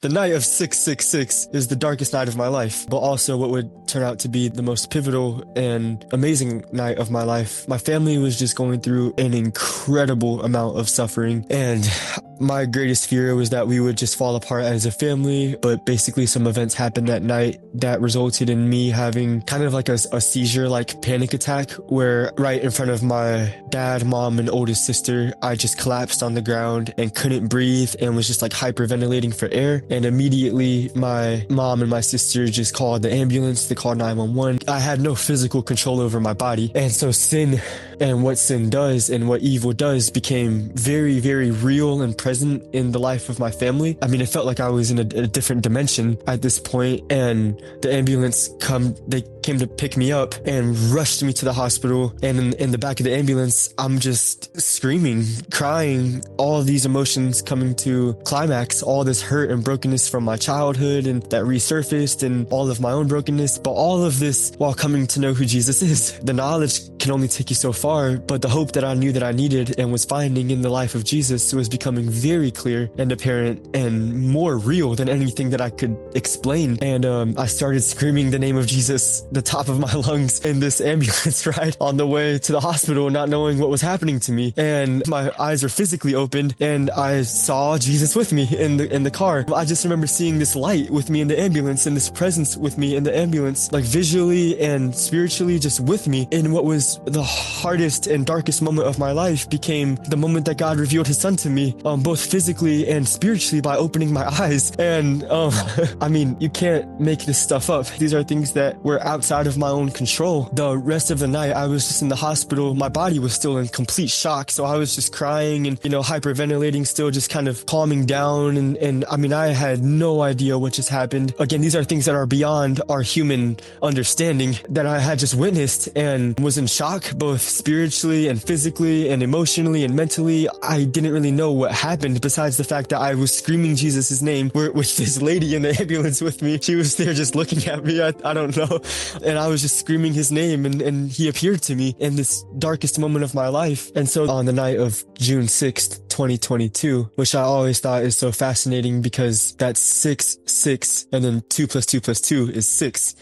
The night of 666 is the darkest night of my life, but also what would turn out to be the most pivotal and amazing night of my life. My family was just going through an incredible amount of suffering, and my greatest fear was that we would just fall apart as a family. But basically some events happened that night that resulted in me having kind of like a seizure, like panic attack, where right in front of my dad, mom, and oldest sister, I just collapsed on the ground and couldn't breathe and was just like hyperventilating for air. And immediately my mom and my sister just called the ambulance. They called 911. I had no physical control over my body. And so sin and what sin does and what evil does became very, very real and present in the life of my family. I mean, it felt like I was in a different dimension at this point. And the ambulance they came to pick me up and rushed me to the hospital. And in the back of the ambulance, I'm just screaming, crying, all of these emotions coming to climax, all this hurt and brokenness from my childhood and that resurfaced, and all of my own brokenness, but all of this while coming to know who Jesus is. The knowledge can only take you so far, but the hope that I knew that I needed and was finding in the life of Jesus was becoming very clear and apparent and more real than anything that I could explain. And I started screaming the name of Jesus, the top of my lungs, in this ambulance ride on the way to the hospital, not knowing what was happening to me. And my eyes were physically opened and I saw Jesus with me in the car. I just remember seeing this light with me in the ambulance and this presence with me in the ambulance, like visually and spiritually just with me. And what was the hardest and darkest moment of my life became the moment that God revealed his son to me, both physically and spiritually, by opening my eyes. And I mean, you can't make this stuff up. These are things that were outside of my own control. The rest of the night I was just in the hospital. My body was still in complete shock, so I was just crying and hyperventilating, still just kind of calming down. And I mean, I had no idea what just happened. Again, these are things that are beyond our human understanding that I had just witnessed and was in shock, both spiritually and physically and emotionally and mentally. I didn't really know what happened besides the fact that I was screaming Jesus' name, with this lady in the ambulance with me. She was there just looking at me. I don't know. And I was just screaming his name, and he appeared to me in this darkest moment of my life. And so on the night of June 6th, 2022, which I always thought is so fascinating because that's 6, 6, and then 2 plus 2 plus 2 is 6.